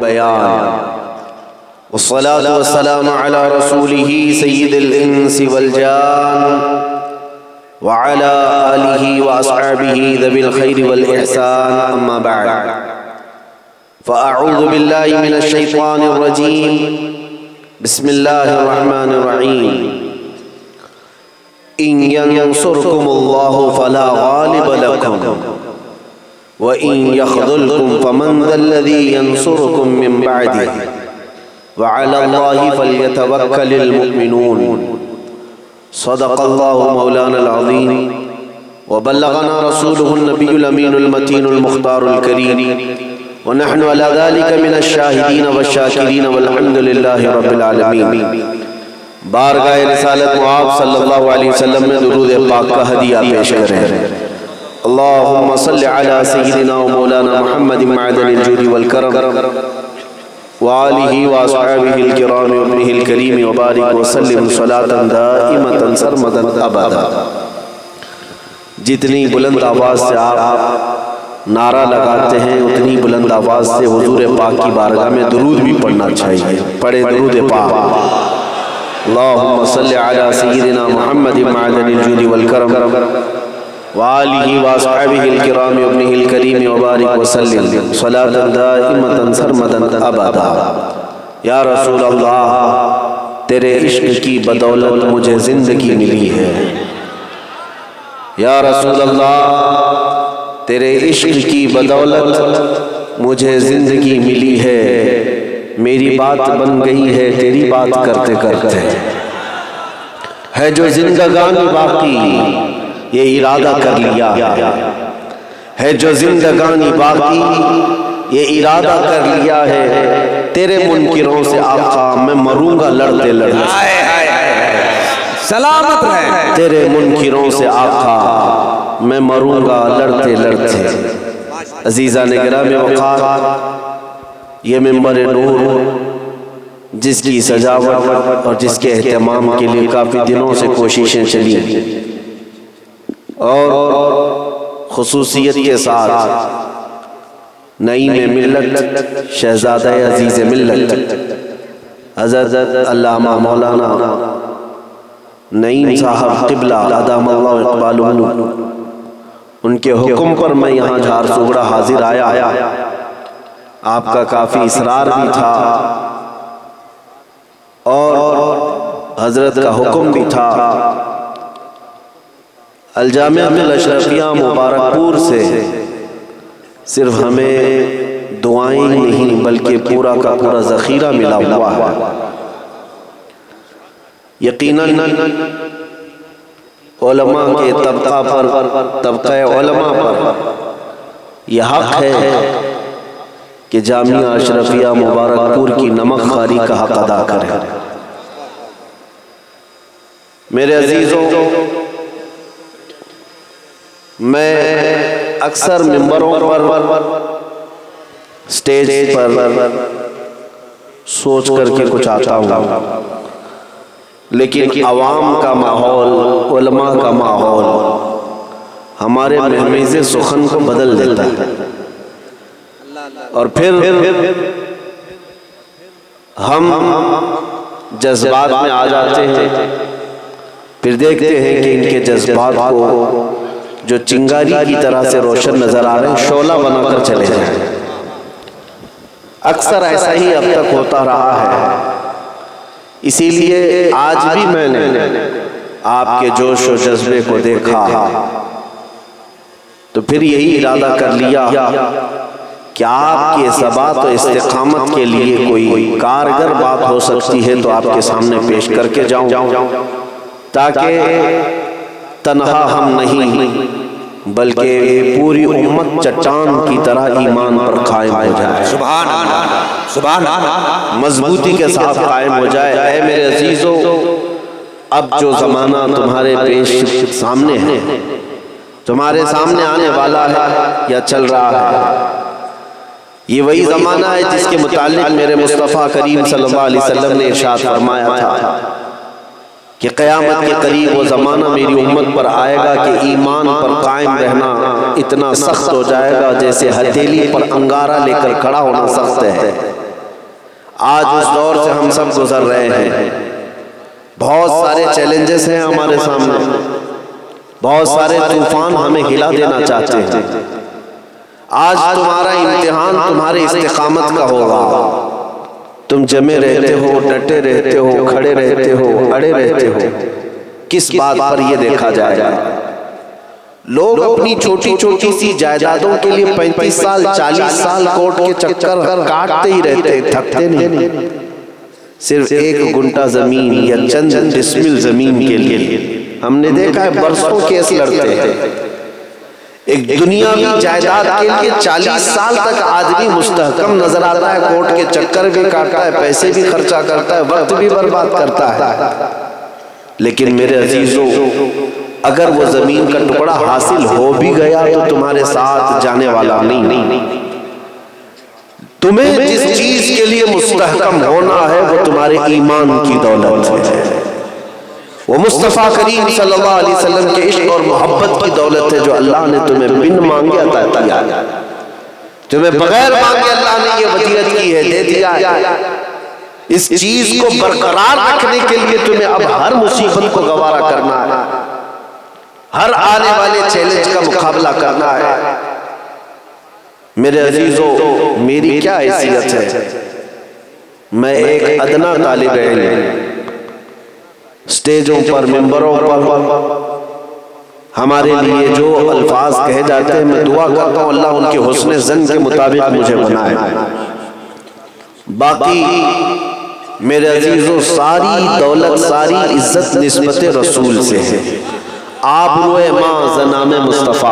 बयान। वस्सलातु वस्सलामु अला रसूलिही सय्यिदिल इंसी वल जान व अला आलिही व अस्हाबिही ज़िल खैरि वल इहसान, अम्मा बअद। फ़अऊज़ु बिल्लाहि मिनश शैतानिर रजीम, बिस्मिल्लाहिर रहमानिर रहीम। इन यंसुरकुमुल्लाहु फला गालिब लकुम व इन यख़ज़ुलकुम फमन ज़ल्लज़ी यंसुरुकुम मिन बअदिही व अलल्लाहि फल्यतवक्कलिल मुमिनून। सदक़ल्लाहु मौलानल अज़ीम व बल्लगना रसूलुहुन नबियुल अमीनुल मतीनुल मुख्तारुल करीम व नहनु अला ज़ालिका मिनश शाहिदीन वश्शाकिरीन वल्हम्दुलिल्लाहि रब्बिल आलमीन। बारगाह रिसालत मुआब सल्लल्लाहु अलैहि वसल्लम में दुरूद पाक का हदिया पेश करें। अल्लाहुम्मा सल्लि अला सय्यिदिना व मौलाना मुहम्मद मअदनिल जूदि वल करम व आलिही व अस्हाबिहिल किराम व इब्निहिल करीम व बारिक व सल्लिम सलातन दाइमतन सरमदन अबदा। जितनी बुलंद आवाज़ से आप नारा लगाते हैं उतनी बुलंद आवाज़ से हुजूर पाक की बारगाह में दुरूद भी पढ़ना चाहिए। पढ़े दुरूद पाक। अल्लाहुम्मा सल्लि अला सय्यिदिना मुहम्मद मअदनिल जूदि वल करम व आलिही व अस्हाबिहिल किराम व इब्निहिल करीम व बारिक व सल्लिम सलातन दाइमतन सरमदन अबदा। या रसूल अल्लाह, तेरे इश्क की बदौलत मुझे ज़िंदगी मिली है। या रसूल अल्लाह, तेरे इश्क की बदौलत मुझे ज़िंदगी मिली है। मेरी बात बन गई है तेरी बात करते करते। है जो जिंदगानी बाकी ये इरादा कर लिया है, जो जिंदगानी बाकी ये इरादा कर लिया है। तेरे मुनकिरों से आका मैं मरूंगा लड़ते लड़ते। सलामत रहे। तेरे मुनकिरों से आका मैं मरूंगा लड़ते लड़ते। अजीज़ा ने गिरामी वक़ार, ये मिंबर नूर जिसकी सजावट और जिसके एहतमाम के लिए काफ़ी दिनों से कोशिशें चली और खुसूसियत के साथ नईम मिल्लत शहज़ादा अज़ीज़ मिल्लत हज़रत अल्लामा मौलाना नईम साहब क़िबला अदामल्लाहु इक़बालुहु, उनके हुक्म पर मैं यहाँ झारसुगड़ा हाजिर आया। आपका काफ़ी इसरार भी था और हज़रत का हुक्म भी था। अल-जामिअतुल अशरफिया मुबारकपुर से सिर्फ हमें दुआएं नहीं बल्कि पूरा का पूरा ज़ख़ीरा मिला हुआ है। यकीनन उलमा के तबक़े उलमा पर यह हक़ है कि जामिया अशरफिया मुबारकपुर की नमक खारी का हक अदा करें। मेरे अजीज़ों, मैं अक्सर मिंबरों पर स्टेज पर सोच करके कुछ आता हूँ, लेकिन अवाम का माहौल, उलमा का माहौल हमारे महमीज़े सुखन को बदल देता है और फिर हम जज्बात में आ जाते हैं। फिर देखते हैं कि इनके जज्बात को जो चिंगारी की तरह से रोशन नजर आ रहे हैं, शोला बनाकर चले जाएं। अक्सर ऐसा ही अब तक होता रहा है। इसीलिए आज भी मैंने आपके जोश और जज्बे को देखा तो फिर यही इरादा कर लिया कि आपके सबात और इस्तिकामत के लिए कोई कारगर बात हो सकती है तो आपके सामने पेश करके जाऊं, ताकि तन्हा हम नहीं बल्कि पूरी उम्मत चट्टान की तरह ईमान पर कायम हो जाए। सुभान अल्लाह, सुभान अल्लाह, मजबूती के साथ कायम हो जाए। ऐ मेरे अजीजों, अब जो ज़माना तुम्हारे पेश सामने है, तुम्हारे सामने आने वाला है या चल रहा है, ये वही ज़माना है जिसके मुताल्लिक़ मेरे मुस्तफ़ा करीम सल्लल्लाहु अलैहि वसल्लम ने इरशाद फरमाया था कि क़यामत के करीब वो ज़माना मेरी उम्मत पर आएगा कि ईमान पर कायम रहना इतना सख्त हो जाएगा जैसे हथेली पर अंगारा लेकर खड़ा होना सख्त है। आज उस दौर से हम सब गुजर रहे हैं। बहुत सारे चैलेंजेस हैं हमारे सामने, बहुत सारे तूफान हमें हिला देना चाहते हैं। आज तुम्हारा इम्तिहान तुम्हारे इस्तिकामत का होगा। तुम जमे रहते हो, डटे रहते हो, खड़े रहते हो, अड़े रहते हो, किस बात पर यह देखा जाएगा। लोग अपनी छोटी छोटी सी जायदादों के लिए 35 साल 40 साल कोर्ट के चक्कर काटते ही रहते हैं, थकते नहीं। सिर्फ 1 गुंठा जमीन या चंद डिसमिल जमीन के लिए हमने देखा है बरसों केस लड़ते हैं। एक दुनियावी जायदाद के लिए 40 साल तक आदमी मुस्तहकम नजर आता है, कोर्ट के चक्कर भी काटता है, पैसे भी खर्चा करता है, वक्त भी बर्बाद करता है। लेकिन मेरे अजीजों, अगर वो जमीन का टुकड़ा हासिल हो भी गया तो तुम्हारे साथ जाने वाला नहीं। तुम्हें जिस चीज के लिए मुस्तहकम होना है वो तुम्हारे ईमान की दौलत है। वो मुस्तफ़ा करीम सल्लल्लाहु अलैहि वसल्लम के इश्क और मोहब्बत की दौलत है जो अल्लाह ने तुम्हें बिन मांगे अता किया, तुम्हें बगैर मांगे अल्लाह ने ये वजीरत की है, दे दिया है। इस चीज को बरकरार रखने के लिए तुम्हें अब हर मुसीबत को गवारा करना है, हर आने वाले चैलेंज का मुकाबला करना है। मेरे अजीजों, मेरी क्या हैसियत है, मैं एक अदना तालिब इल्म, स्टेजों पर, मिंबरों पर हमारे लिए जो अल्फाज कहे जाते हैं, मैं दुआ करता हूँ अल्लाह उनके हुस्न ज़न के मुताबिक मुझे बनाए। बाकी मेरे अजीजों, सारी दौलत सारी इज्जत निस्बत रसूल से है। आप रोए माँ ज़नाम मुस्तफ़ा,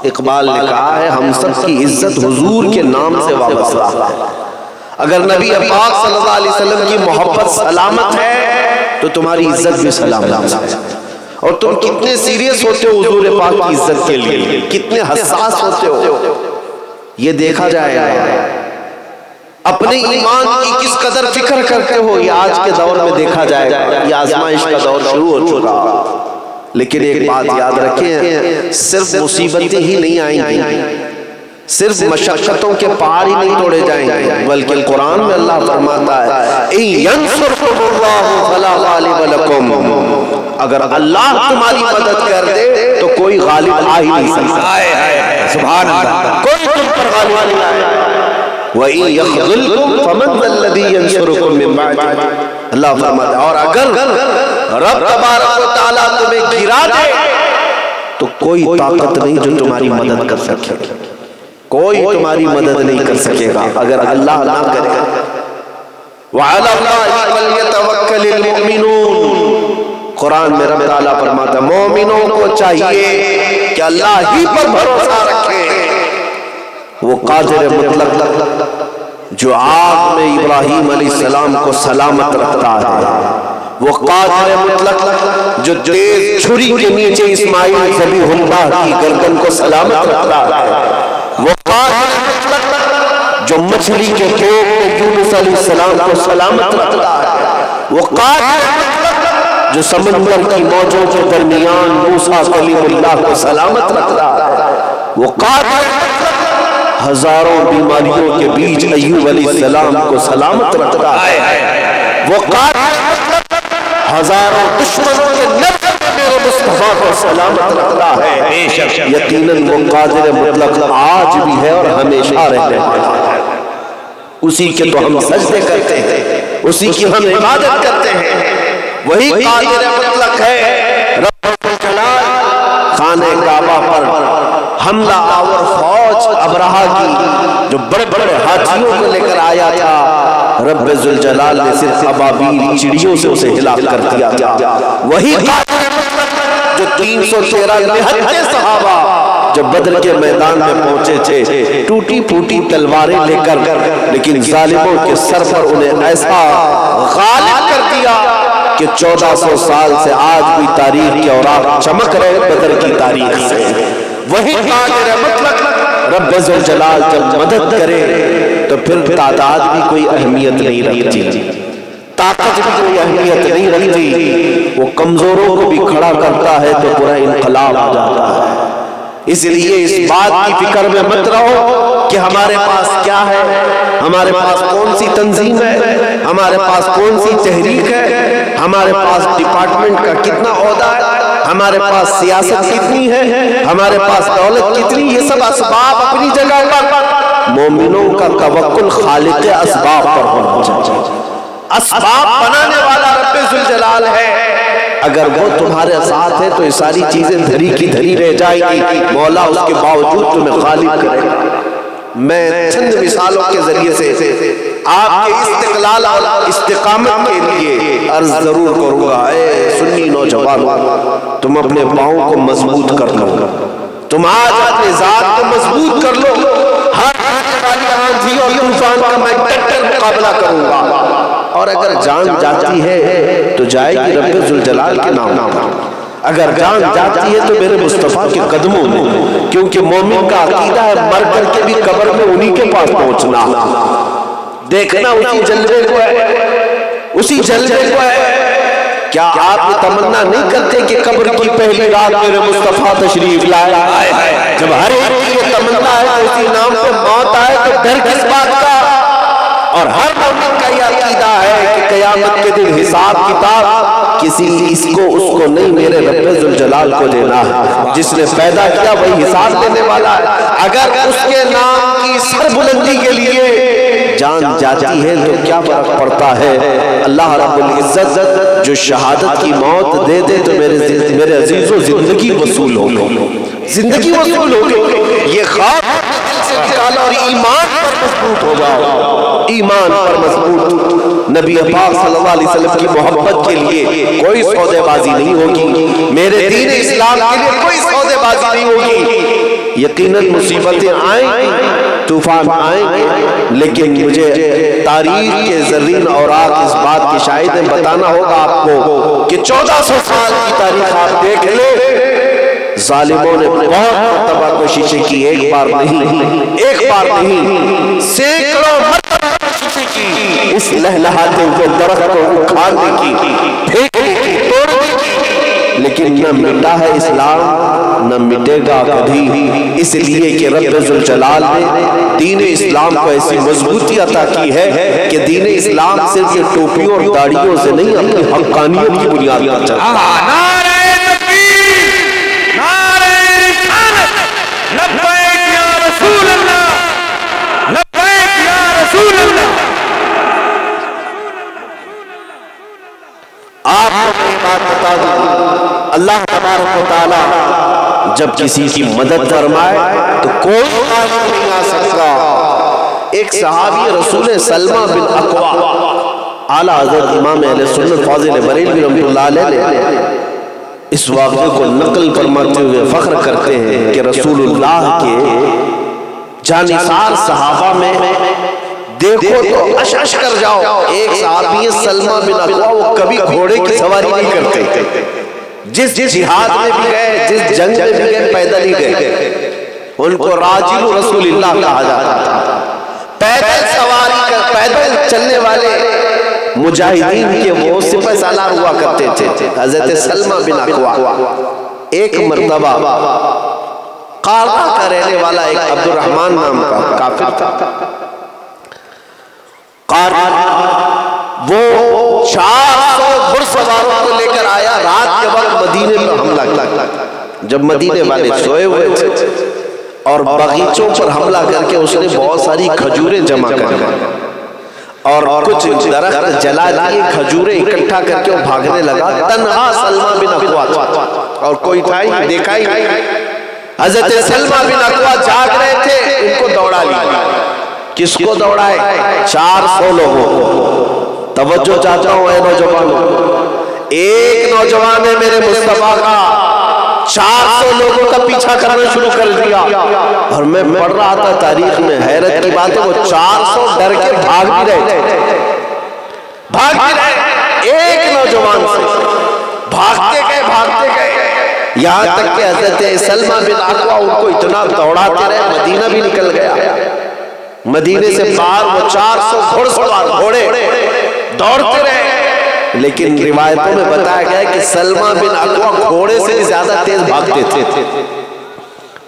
इकबाल ने कहा है हम सब की इज्जत हुजूर के नाम से वाबस्ता है। अगर नबी पाक सल्लल्लाहु अलैहि वसल्लम की मोहब्बत सलामत है तो तुम्हारी इज्जत भी सलामत है। और तुम कितने सीरियस होते हो हुजूर पाक की इज्जत के लिए, कितने हसास होते हो, ये देखा जाएगा। अपने ईमान की किस कदर फिक्र करते हो, ये आज के दौर में देखा जाएगा। ये आजमाइश का दौर शुरू हो चुका। लेकिन एक बात याद रखें, सिर्फ मुसीबतें ही नहीं आएंगी, सिर्फ मशक्कतों के पार ही नहीं तोड़े जाएंगे, बल्कि कुरान में अल्लाह फरमाता है अगर अल्लाह तुम्हारी मदद कर दे तो कोई गालिब आ ही नहीं सकता। सुभान अल्लाह, कोई तुम पर गालिब नहीं आएगा। अल्लाह फरमाता है, और अगर रब तबारक व तआला तुम्हें गिरा दे तो कोई ताकत नहीं जो तुम्हारी मदद कर सके, कोई तुम्हारी मदद नहीं कर सकेगा अगर अल्लाह ना करे। कुरान में रब ताला फरमाता है मोमिनों को चाहिए कि अल्लाह ही पर भरोसा रखे। वो कादिर मुतलक जो आग में इब्राहिम अलैहिस्सलाम को सलामत रखता है, वो कादिर मुतलक जो तेज छुरी के नीचे इस्माइल ज़बीहुल्लाह की गर्दन को सलामत रखता है, वो कादिर मुतलक जो मछली के पेट में यूनुस अलैहिस्सलाम को सलामत रखता है, वो कादिर मुतलक जो समंदर की मौजों के दरमियान मूसा कलीमुल्लाह को सलामत रखता है, वो कादिर हजारों बीमारियों के बीच अय्यूब अलैहिस्सलाम को सलामत रखता है, वो कादिर हजारों दुश्मनों के नज़र में मेरे मुस्तफा को सलामत रखता है। यकीनन वो कादिर मुतलक आज भी है और हमेशा रहेगा। उसी के तो हम सजदे करते हैं, उसी की हम इबादत करते हैं, वही कादिर मुतलक है। रब्बुल जलाल खाने काबा पर हमला आवर फौज अबरहा की जो बड़े बड़े हाथियों को लेकर आया था, रब्बुल जलाल ने सिर्फ अबाबील चिड़ियों से उसे हिला कर दिया था। वही जो 313 निहत्ते सहाबा जब बदर के मैदान में पहुंचे थे टूटी फूटी तलवारें लेकर, लेकिन जालिमों के सर पर उन्हें ऐसा गालिब कर दिया कि 1400 साल से आज भी तारीख के औराक चमक रहे बदर की तारीख से। वही कादिर मुतलक रब्बुल जलाल जब मदद करे तो फिर तादाद भी कोई अहमियत नहीं रखती, ताकत भी कोई अहमियत नहीं रखती। वो कमजोरों को भी खड़ा करता है तो पूरा इनकलाब आ जाता है। इसलिए इस बात की फिक्र में मत रहो कि हमारे पास क्या है, हमारे पास कौन सी तंजीम है, हमारे पास कौन सी तहरीक है, हमारे पास डिपार्टमेंट का कितना ओहदा है, हमारे पास सियासत कितनी है, हमारे पास दौलत कितनी, ये सब असबाब अपनी जगह पर। मोमिनों का तवक्कुल खालिक असबाब पर होना चाहिए। असबाब बनाने वाला रब्बे जुल जलाल है, अगर वो तुम्हारे साथ है तो ये सारी चीजें धरी की धरी रह जाएगी। मौला उसके बावजूद तुम्हें गालिब करेगा। मैं चंद मिसालों के जरिए से आपके इस्तिक़लाल और इस्तिक़ामत के लिए अर्ज जरूर करूंगा। सुन्नी नौजवान, तुम अपने पाँव को मजबूत कर लो, तुम आज अपने जात को मजबूत कर लो। हर आंधी और तूफान का मैं डटकर मुकाबला करूंगा, और अगर जान जाती है तो जाएगी रब्बे जुल जलाल के नाम पर। अगर जान जाती है तो मेरे मुस्तफा के कदमों में, क्योंकि मोमिन का अकीदा है मर करके भी कब्र में उन्हीं के पास पहुंचना, देखना उसी जलवे को है, उसी जलवे को है। क्या आप ये तमन्ना नहीं करते कि कब्र की पहली रात मेरे मुस्तफा तशरीफ लाए? जब हर एक की ये तमन्ना है तो उसी नाम पे मौत आए तो डर किस बात का? और हर मोमिन का यह अकीदा है कि क़यामत के दिन हिसाब किताब किसी इसको उसको नहीं, मेरे रब्बे जुल जलाल को देना है। जिसने पैदा किया वही हिसाब देने वाला है। अगर उसके नाम की सरबुलंदी के लिए जान जाती है तो क्या फर्क पड़ता है? अल्लाह रब्बुल इज्जत जो शहादत की मौत दे दे तो मेरे अजीजों जिंदगी वसूल होगी, जिंदगी वसूल होगी। ये ख्वाब से निकालो और ईमान पर मजबूत हो जाओ, ईमान पर मजबूत। नबी पाक सल्लल्लाहु अलैहि वसल्लम की मोहब्बत के लिए कोई सौदेबाजी नहीं होगी, मेरे दीन इस्लाम के लिए कोई सौदेबाजी नहीं होगी। यकीनन मुसीबतें आएंगी, तूफान आएंगे, लेकिन मुझे तारीख के ज़रीन और आप इस बात की शाहिद बताना होगा आपको कि 1400 साल की तारीख आप देख ले, जालिमों ने बहुत मर्तबा कोशिशें की, एक बार नहीं, सैकड़ों मर्तबा कोशिशें की इस लहलहाते हुए दरख्त को उखाड़ने की, फेंकने की, तोड़ने की, लेकिन न मिटा है इस्लाम, न मिटेगा कभी। इसलिए कि रब्बे जुल जलाल ने दीन इस्लाम को ऐसी मजबूती अता की है कि दीन इस्लाम सिर्फ ये टोपियों और दाढ़ियों से नहीं, अपनी हक्कानियत की बुनियाद पर चलता है। आपको एक बात बता दूं, अल्लाह तबारक व तआला जब किसी की मदद फरमाए तो कोई नहीं आ सकता। एक सहाबी रसूल सलमा बिन अकवा, आला हज़रत इमाम अहले सुन्नत फाज़िल बरेलवी रहमतुल्लाह अलैह इस वाक़े को नकल फरमाते हुए फख्र करते हैं कि रसूलुल्लाह के जानिसार सहाबा में देखो तो अश कर जाओ। एक सहाबी सलमा बिन अकवा, वो कभी घोड़े की सवारी नहीं करते, जिस जिहाद में भी गए, जिस जंग में भी गए, पैदल ही गए। उनको राजिल रसूलुल्लाह कहा जाता था। पैदल सवारी कर, पैदल चलने वाले मुजाहिदीन के वो सिपह सालार हुआ करते थे। हजरत सलमा बिन अकवा एक मर्तबा कारा का रहने वाला एक अब्दुर्रहमान नाम का काफिर था, वो 400 घुड़सवारों को लेकर आया। रात के वक्त मदीने पर हमला किया, जब मदीने वाले सोए हुए थे, और बगीचों पर हमला करके उसने बहुत सारी खजूरें जमा कर और कुछ दरख्त जला दिए, खजूरें इकट्ठा करके वो भागने लगा। तन्हा सलमा बिन अकवा और कोई था ही, देखा ही। हजरत सलमा बिन अकवा जाग रहे थे, उनको दौड़ा लिया। किसको दौड़ाए? 400 लोगों को। तवज्जो चाहता हूं ऐ नौजवानों, एक नौजवान है मेरे मुस्तफा का 400 लोगों का पीछा करना शुरू कर दिया। और मैं पढ़ रहा था तारीख में, हैरत की बात है, वो 400 डर के भाग भी रहे, भाग भी रहे। एक नौजवान से भागते गए, यहाँ तक कि हज़रत सलमा बिन अकवा उनको इतना दौड़ाते रहे, मदीना भी निकल गया। मदीने से बाहर वो 400 घुड़सवार घोड़े दौड़ते रहे, लेकिन रिवायतों में बताया गया कि सलमा बिन अकवा घोड़े से ज्यादा तेज भागते थे,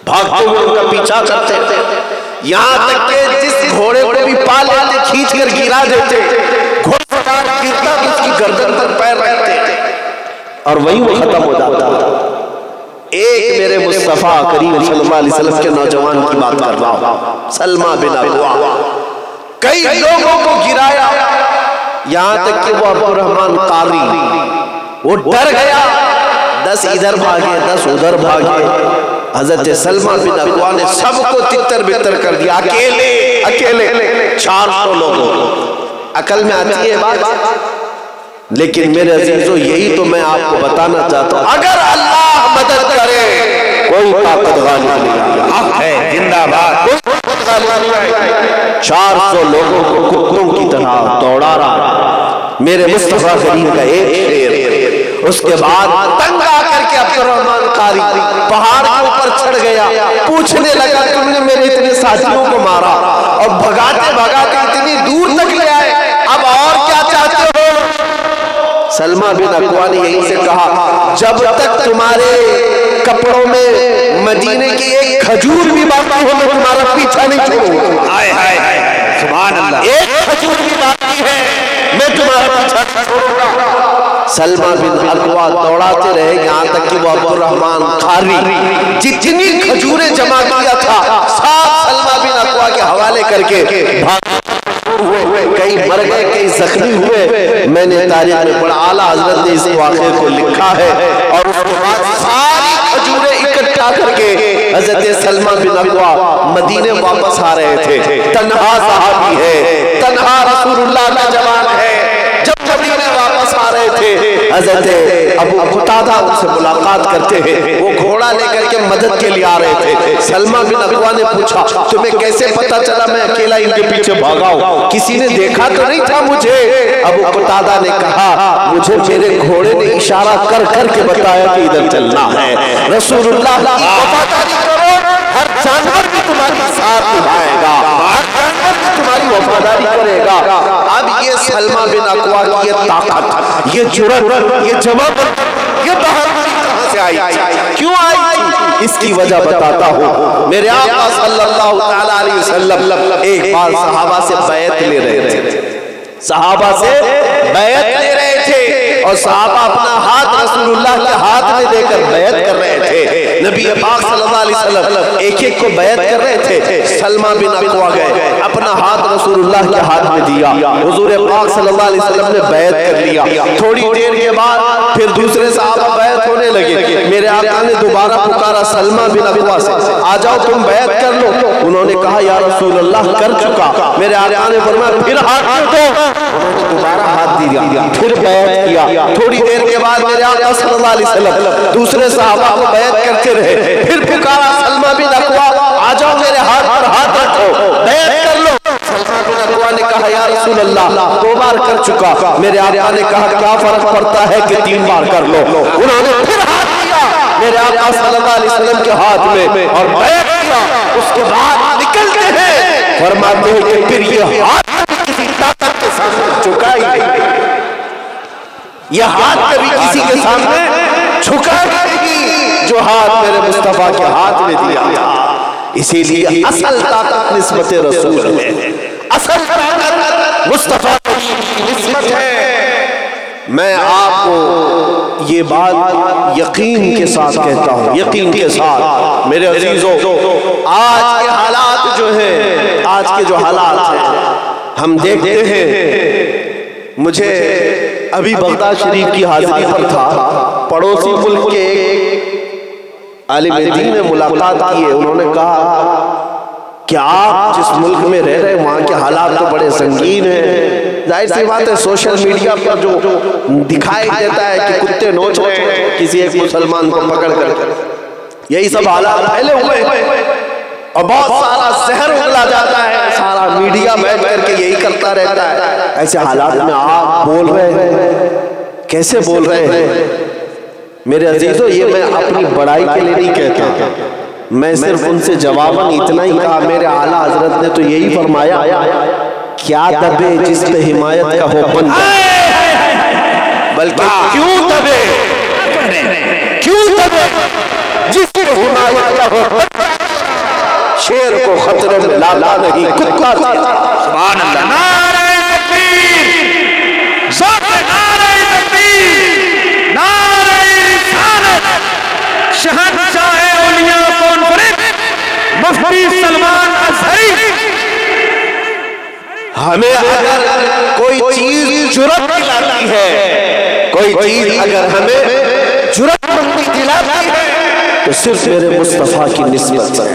भागते हुए उनका पीछा करते थे। यहाँ तक कि जिस घोड़े को भी पा लेते खींच कर गिरा देते, घोड़सवार गिरता तो उसकी गर्दन पर पैर रखते और वही वो खत्म हो जाता। एक मेरे मुस्तफा करीम सल्लल्लाहु अलैहि वसल्लम के नौजवान की बात कर रहा हूं, सलमा बिन अकवा, कई लोगों को गिराया, यहाँ तक कि वो अब्दुर्रहमान कारी वो डर गया, 10 इधर भागे 10 उधर भागे। हजरत सलमा बिन अकवा ने सबको तितर बितर कर दिया, अकेले अकेले 400 लोगों को। अकल में आती है बात, लेकिन मेरे अजीजों यही तो मैं आपको बताना चाहता हूं, अगर अल्लाह मदद करे कोई ताकत गालिब नहीं है, जिंदाबाद। 400 लोगों को कुत्तों की तरह दौड़ा रहा मेरे मुस्तफा करीम का एक शेर। उसके बाद तंग आकर के अब्दुर्रहमान कारी पहाड़ के ऊपर चढ़ गया, पूछने लगा तुमने मेरे इतने साथियों को मारा और भगाते भगाते इतनी दूर तक ले आए, अब और क्या चाहते हो? सलमा बिन अकवा ने यहीं से कहा, जब तक तुम्हारे कपड़ों में मदीने की एक खजूर भी बाकी हो मैं तुम्हारा पीछा नहीं छोड़ूंगा। हाय हाय सुभान अल्लाह, एक खजूर भी बाकी है मैं तुम्हारा पीछा नहीं छोड़ूंगा। सलमा बिन अकवा दौड़ाते रहे, यहाँ तक कि वो अब्दुर्रहमान कारी जितनी खजूरें जमा किया था सब सलमा बिन अकवा के हवाले करके कई मर गए कई जख्मी हुए। मैंने तारीख में बड़ा आला हजरत ने इस वाक़े को लिखा है और उसके बाद सारी खजूरें इकट्ठा करके हजरत सलमा बिन अकवा मदीने वापस आ रहे थे। तन्हा सहाबी है, तन्हा रसूलुल्लाह का जवान है। जब मदीने वापस आ रहे थे हजरत अबू क़तादा उनसे मुलाकात करते हैं, वो घोड़ा लेकर के मदद के लिए आ रहे थे। सलमा बिन अकवा ने पूछा, तुम्हें कैसे पता चला मैं अकेला इनके पीछे भागा हूं, किसी ने देखा तो नहीं था मुझे? अबू क़तादा ने कहा, मुझे मेरे घोड़े ने इशारा कर कर के बताया कि इधर चलना है। रसूलुल्लाह की वफादारी करो, हर जानवर भी तुम्हारी साथ निभाएगा, हर जानवर भी तुम्हारी वफादारी करेगा। अब ये सलमा बिन अकवा की ये ताकत, ये जुर्रत, ये जवाब, ये बहादुरी कहां से आई, क्यों आई? इसकी वजह बताता हूं। मेरे आका सल्लल्लाहु तआला अलैहि वसल्लम एक बार सहाबा से बैत ले रहे थे, सहाबा से बैत ले रहे थे और सहाबा अपना हाथ रसूलुल्लाह के हाथ में देकर बैत कर रहे थे। नबी पाक सल्लल्लाहु अलैहि वसल्लम एक एक को बैत कर रहे थे। सलमा बिन अकवा गए, अपना हाथ रसूलुल्लाह के हाथ में दिया, हुजूर पाक सल्लल्लाहु अलैहि वसल्लम ने बैत कर लिया। थोड़ी देर के बाद फिर दूसरे सहाबा बैत होने लगे। मेरे आका ने दोबारा पुकारा सलमा बिन अकवा से, आ जाओ तुम बैत कर लो। उन्होंने कहा या रसूलुल्लाह कर चुका। मेरे आका ने फरमाया फिर हाथ दो, दोबारा हाथ दिया, फिर बैत किया। थोड़ी देर के बाद मेरे आका सल्लल्लाहु अलैहि वसल्लम दूसरे सहाबा को बैत करते रहे। फिर पुकारा सलमा बिन अकवा, आ जाओ मेरे हाथ पर हाथ रखो, बैत कर लो। सलमा बिन अकवा ने कहा या रसूल अल्लाह 2 बार कर चुका। मेरे आका ने कहा क्या फर्क पड़ता है कि 3 बार कर लो। उन्होंने फिर हाथ दिया मेरे आका सल्लल्लाहु अलैहि वसल्लम के हाथ में और बैत किया। उसके बाद निकलते हैं, फरमाते हैं कि फिर ये हाथ किसी ताकत के सामने झुका ही नहीं, यह हाथ कभी किसी के सामने झुका नहीं जो हाथ मेरे मुस्तफा के हाथ में दिया था। इसीलिए असल ताकत निस्बत रसूल है, असल ताकत मुस्तफा की निस्बत है। मैं आपको ये बात यकीन के साथ कहता हूँ, यकीन के साथ मेरे अजीजों, आज के हालात जो है, आज के जो हालात हैं हम देखते हैं। मुझे अभी बगदाद शरीफ की हाजिरी पर था, पड़ोसी मुल्क के एक आलिम दीन ने मुलाकात की है। उन्होंने कहा कि आप जिस मुल्क में रह रहे हैं वहाँ के हालात तो बड़े संगीन हैं। जाहिर सी बात है, सोशल मीडिया पर जो दिखाई देता है कि कुत्ते नोच रहे हैं किसी एक मुसलमान को पकड़ कर, यही सब हालात फैले हुए हैं और बहुत सारा जहर उगला जाता है, सारा मीडिया बैठ करके यही करता रहता है। ऐसे हालात में आप बोल रहे हैं, कैसे बोल रहे हैं? मेरे अजीजों, ये मैं अपनी बड़ाई के लिए नहीं कहता, मैं सिर्फ उनसे जवाबन इतना ही कहा, मेरे आला हजरत ने तो यही फरमाया, क्या दबे जिस पे हिमायत का हो बंद, बल्कि क्यों दबे, क्यों दबे जिस पे हिमायत का हो। शेर को खतरे में लाला नहीं कुत्ता था। सुभान अल्लाह। नारे तकबीर, ज़ोर नारे तकबीर, नारे रिसालत। शहंशाह औलिया कॉन्फ्रेंस मुफ्ती सलमान अज़हरी। हमें अगर कोई चीज जुर्रत दिलाती है, कोई चीज अगर हमें जुर्रतमंदी दिलाती है तो सिर्फ मेरे मुस्तफा की निस्बत से,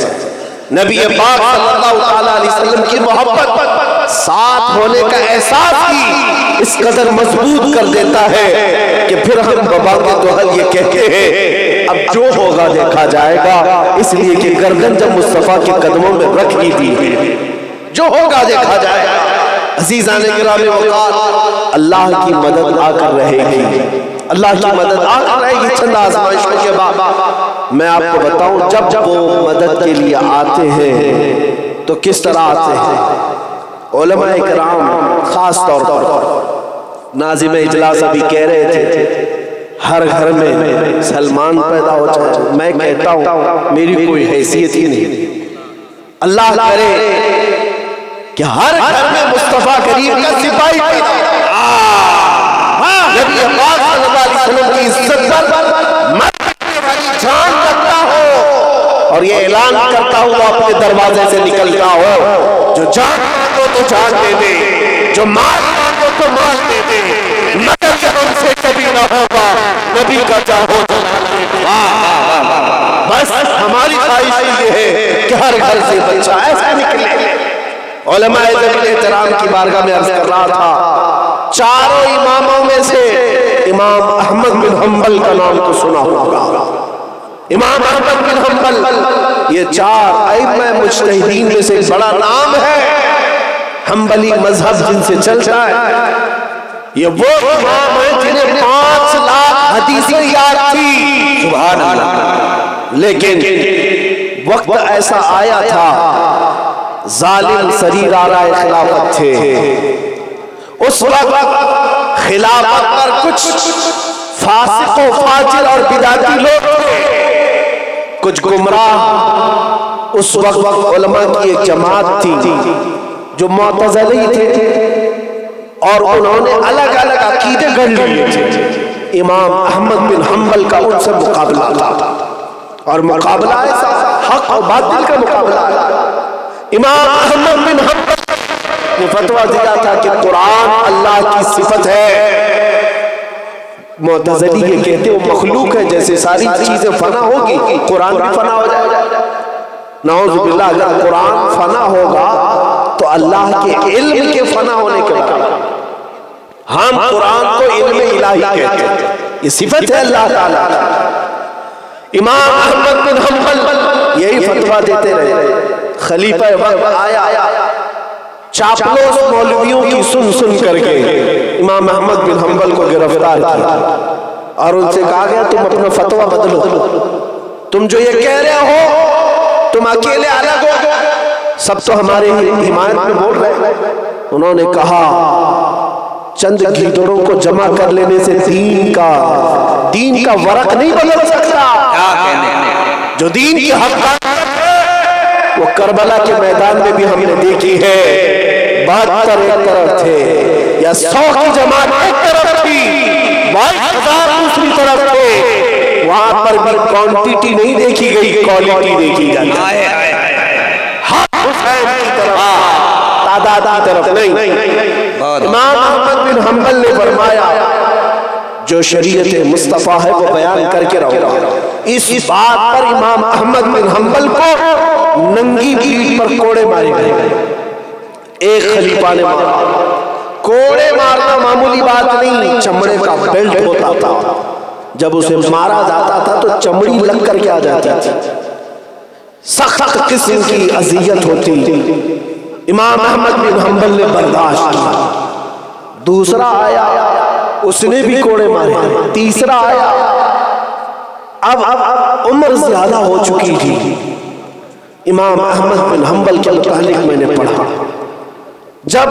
नबी पाक सल्लल्लाहु अलैहि वसल्लम की मोहब्बत, साथ होने का एहसास ही इस कदर मजबूत कर देता है कि फिर हम बाबा के दोहल ये कहते हैं अब जो होगा देखा जाएगा, इसलिए कि गर्दन जब मुस्तफा के कदमों में रख ही दी है, जो होगा देखा जाएगा। अज़ीज़ान किराम वक़ार, अल्लाह की मदद आकर रहेगी, अल्लाह की मदद आकर रहेगी। चंद आज़माइशों के बाद मैं आपको बताऊं, जब वो मदद के लिए आते हैं तो किस तरह आते हैं। उलमाए किराम खास तौर पर नाज़िम इजलास अभी कह रहे थे हर घर में सलमान पैदा हो जाए। मैं कहता हूं मेरी कोई हैसियत ही नहीं, अल्लाह करे कि हर घर में मुस्तफा करीम का सिपाही पैदा नबी पाक सल्लल्लाहु अलैहि वसल्लम की इज्जत पर मरने वाली जान रखता हो और ये ऐलान करता हुआ अपने दरवाजे से निकलता हो, जो जान मांगो तो जान दे दे, जो माल मांगो तो माल दे दे, मगर ये हमसे कभी ना होगा नबी का चाहो तो। बस हमारी ख्वाहिश ये है कि हर घर से बच्चा ऐसा निकले। उलमाए एहतराम की बारगाह में अर्ज कर रहा था, चारों इमामों में से इमाम अहमद बिन हम्बल का नाम तो सुना होगा। इमाम अहमद बिन हम्बल ये चार अइम्मा मुज्तहिदीन में से बड़ा नाम है। हम्बली मजहब जिनसे चलता है, ये वो इमाम है जिन्हें 5 लाख हदीसें याद थी। सुभान अल्लाह। लेकिन वक्त ऐसा आया था, जालिम शरीर आराए खिलाफत थे। उस वक्त खिलाफत पर कुछ फासिक व फाजिर और बिदाती लोग थे, कुछ गुमराह। उस वक्त उलमा की एक जमात थी जो मुअतज़िली थे और उन्होंने अलग अलग अकीदे गढ़ लिए थे। इमाम अहमद बिन हम्बल का उनसे मुकाबला था और मुकाबला ऐसा हक और बातिल का मुकाबला है। इमाम अहमद बिन हम्बल ने फतवा दिया था कि कुरान अल्लाह की सिफत है। मुअतज़िली ये कहते वो मखलूक है, जैसे सारी चीजें फना होगी कुरान भी फना हो जाएगा। नाउज़ुबिल्लाह, अगर कुरान फना होगा तो अल्लाह के इल्म के फना होने के बाद हम कुरान को इल्म इलाही कहते हैं, ये सिफत है अल्लाह ताला। इमाम अहमद बिन हम्बल यही फतवा देते रहे। खलीफा वक्त आया, चापलोस मौलवियों की सुन सुन करके इमाम अहमद बिन हम्बल को गिरफ्तार किया और उनसे कहा गया तुम अपना फतवा बदलो, तुम जो ये कह रहे हो तुम अकेले अलग हो, सब तो हमारे हिमायत में बोल रहे। उन्होंने कहा चंद गीदड़ों को जमा कर लेने से दीन का वरक नहीं बदल सकता। जो दीन की हक़ वो करबला के मैदान में भी हमने देखी है। 72 एक तरफ थे या 100 की जमात एक तरफ थी, 22,000 दूसरी तरफ थे। वहां पर भी क्वांटिटी नहीं देखी गई, क्वालिटी देखी जाती है। हुसैन की तरफ, तादाद की तरफ नहीं। इमाम अहमद बिन हम्बल ने फरमाया जो शरीयत मुस्तफा है वो बयान करके रहो। इस बात पर इमाम अहमद बिन हम्बल को नंगी पीठ पर कोड़े मारे गए। एक खलीफा ने मारा। कोड़े मारना मामूली बात नहीं, चमड़े का बेल्ट होता था, जब उसे मारा जाता था तो चमड़ी लग करके आ जाती थी, सख्त किस्म की अजियत होती। इमाम अहमद बिन हम्बल ने बर्दाश्त किया। दूसरा आया, उसने भी कोड़े मारे। तीसरा आया, अब उम्र ज्यादा हो चुकी थी। इमाम अहमद बिन हम्बल के मुतालिक मैंने पढ़ा, जब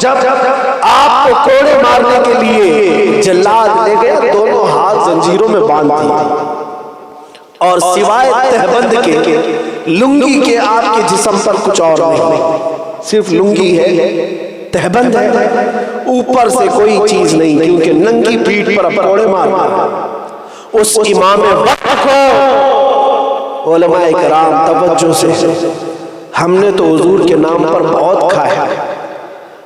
आपको कोड़े मारने के लिए जल्लाद ले गया, दोनों हाथ जंजीरों में बांध दिए और सिवाय तहबंद के लुंगी के आपके जिस्म पर कुछ और नहीं, सिर्फ लुंगी है, तहबंद है, ऊपर से कोई चीज नहीं, क्योंकि नंगी पीठ पर अब कोड़े मारना। उस इमाम वक्त को उलमाए किराम तवज्जो से, हमने तो हुजूर के नाम पर बहुत खाया,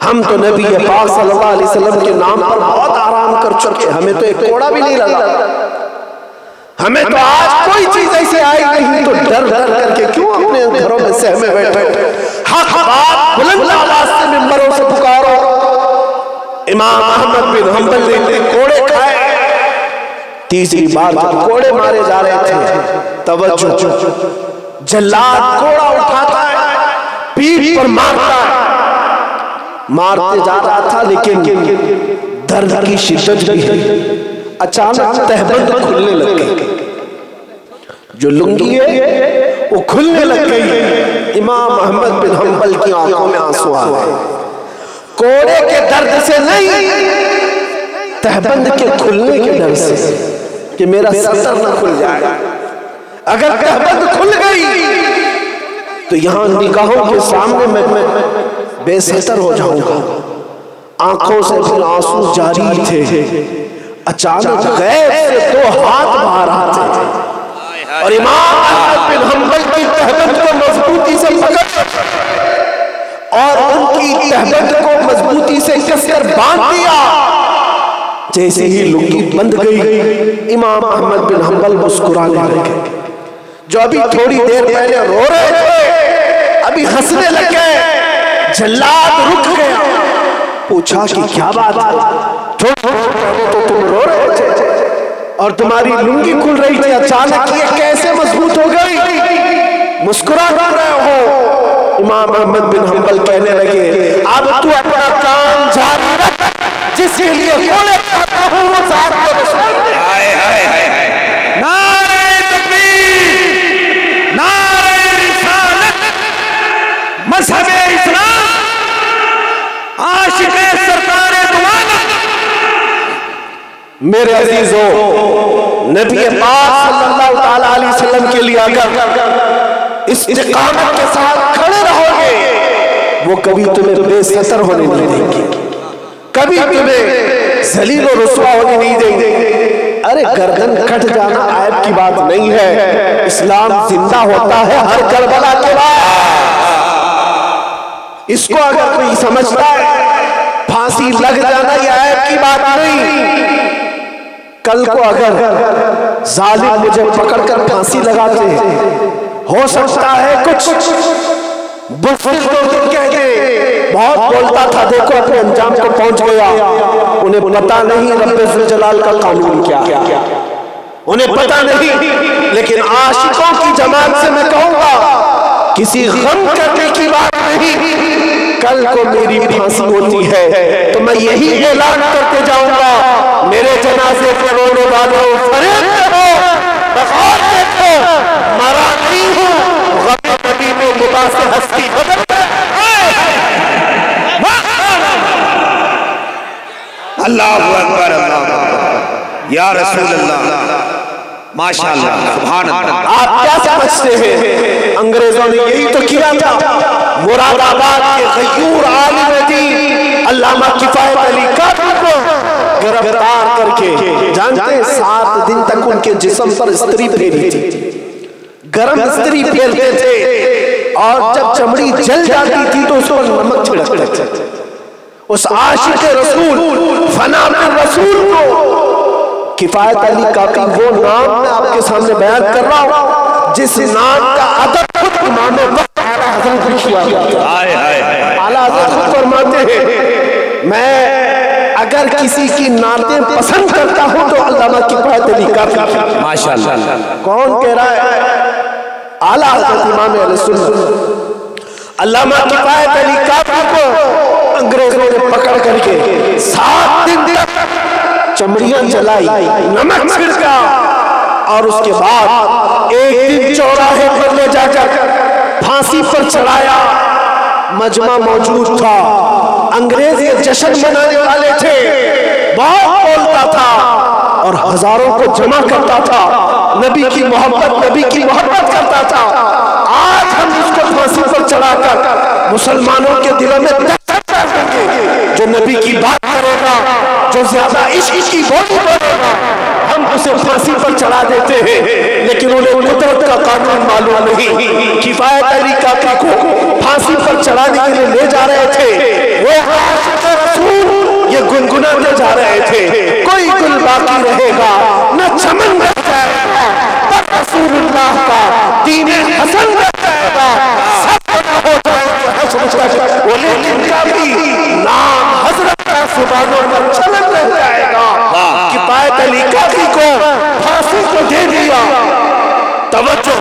हम तो नबी पाक सल्लल्लाहु अलैहि वसल्लम के नाम पर बहुत आराम कर चुके, हमें तो एक कोड़ा भी नहीं लगा। हमें तो आज कोई चीज ऐसी आई नहीं तो डर डर करके क्यों अपने घरों में सहमे बैठे। हक बात बुलंद आवाज से मिंबरों से पुकारो। इमाम अहमद बिन हंबल ने इतने कोड़े खाए, तीसरी बार जब कोड़े मारे जा रहे थे, तवज्जो, जल्लाद कोड़ा उठाता है, पीठ पर मारता है, मारते जा रहा था, लेकिन दर्द की शिद्दत भी है। अचानक तहबंद खुलने लग गई, जो लुंगी है वो खुलने लग गई। इमाम अहमद बिन हंबल की आंखों में आंसू आ गए, कोड़े के दर्द से नहीं, तहबंद के खुलने के डर से कि मेरा सतर न खुल जाए। अगर तहबंद खुल गई तो यहां निगाहों के सामने मैं बेसतर हो जाऊंगा। आंखों से फिर आंसू जारी थे। अचानक गैब से दो हाथ बाहर आते और इमाम अहमद बिन हंबल की तहबंद को मजबूती से पकड़ और उनकी तहबंद को मजबूती से कसकर बांध दिया। जैसे ही लुंगी बंद गई, इमाम अहमद बिन हंबल मुस्कुराने लगे। जो अभी थोड़ी देर पहले रो रहे थे, अभी हंसने लग गए। जल्लाद रुक गया, पूछा कि क्या बात है? तो तुम रो रहे थे और तुम्हारी लुंगी खुल रही थी, अचानक ये कैसे मजबूत हो गई? मुस्कुरा रहे हो। इमाम अहमद बिन हंबल कहने लगे, अब तू अपना काम जारी रख, जिसके लिए कोड़े खाता हूं वो साथ को नारे तकबीर, नारे रिसालत, मज़हबे इस्लाम, आशिक़े सरकारे दुआना। मेरे अजीजों, नबी पाक सल्लल्लाहु अलैहि वसल्लम के लिए अगर इस्तिकामत के साथ खड़े रहोगे, वो कभी तुम्हें बेसतर होने नहीं देंगे, कभी तुम्हें जलील और रुसवा होने नहीं देंगे। अरे गर्दन कट जाना ऐब की बात नहीं है, इस्लाम जिंदा होता है हर करबला के बाद। इसको अगर कोई समझता है फांसी लग जाना ये ऐब की बात नहीं। कल को अगर जालिम मुझे पकड़कर फांसी लगाते, हो सकता है कुछ कह दे, बहुत बोलता था, देखो अपने अंजाम को पहुंच गया। उन्हें पता नहीं रब्बे ज़ुल जलाल का कानून क्या है, उन्हें पता नहीं। लेकिन आशिकों की जमात से मैं कहूंगा, किसी गम करने की बात नहीं। कल को मेरी फांसी होती है तो मैं यही ऐलान करते जाऊंगा, मेरे जनाजे पे रोने वालों, फरियाद करो, बग़ौर देखो, मरा नहीं हूं, गम नबी में लिबास हस्ती बदल। अल्लाहु अकबर, अल्लाहु अकबर, या रसूल अल्लाह, माशाअल्लाह, सुभान अल्लाह। आप क्या समझते हैं, अंग्रेजों ने यही तो किया था। मुरादाबाद के गयूर आलिम दीन अल्लामा किफायत अली कादरी को गिरफ्तार करके, जानते हैं 7 दिन तक उनके जिस्म पर स्त्री फेरी थी, गरम स्त्री फेरते थे, और जब चमड़ी जल जाती थी तो उस पर नमक छिड़कते थे। उस आशिक रसूल, फना में रसूल को किफायत अली कादरी, वो नाम मैं आपके सामने बयान कर रहा हूं जिस नाम का अदब खुद इमाम वक्त आला हज़रत फरमाते हैं। मैं अगर किसी की नातें पसंद करता हूं तो अल्लामा किफायत अली कादरी, माशाअल्लाह। कौन कह रहा है? आला हज़रत इमाम अहले सुन्नत अल्लामा किफायत अली कादरी को अंग्रेजों ने पकड़ करके 7 दिन तक चमड़ियां जलाई, नमक छिड़का, और उसके बाद एक दिन चौराहे पर ले जाकर फांसी पर चढ़ाया। मजमा मौजूद था, अंग्रेज ये जश्न मनाने वाले थे, बहुत बोलता था और हजारों को जमा करता था, नबी की मोहब्बत करता था। आज हम इसको फांसी पर चढ़ाकर मुसलमानों के दिलों में दहशत डाल देंगे। जो नबी की बात करेगा, जो ज्यादा इश्क की बोली बोलेगा, हम उसे फांसी पर चढ़ा देते हैं। लेकिन उन्हें कुदरत का कानून मालूम नहीं। किफायत अली काका को फांसी पर चढ़ाने के लिए ले जा रहे थे, वो आशिक़ रसूल ये गुनगुनाते जा रहे थे, कोई गुल बाकी रहेगा न चमन रह जाएगा, पर रसूलुल्लाह का दीन हसन रह जाएगा, सब हो जाएगा। वो लेकिन का भी नाम हजरत का सुबानों पर चलन रह जाएगा। किफायत अली काकी को फांसी को दे दिया। तवज्जो,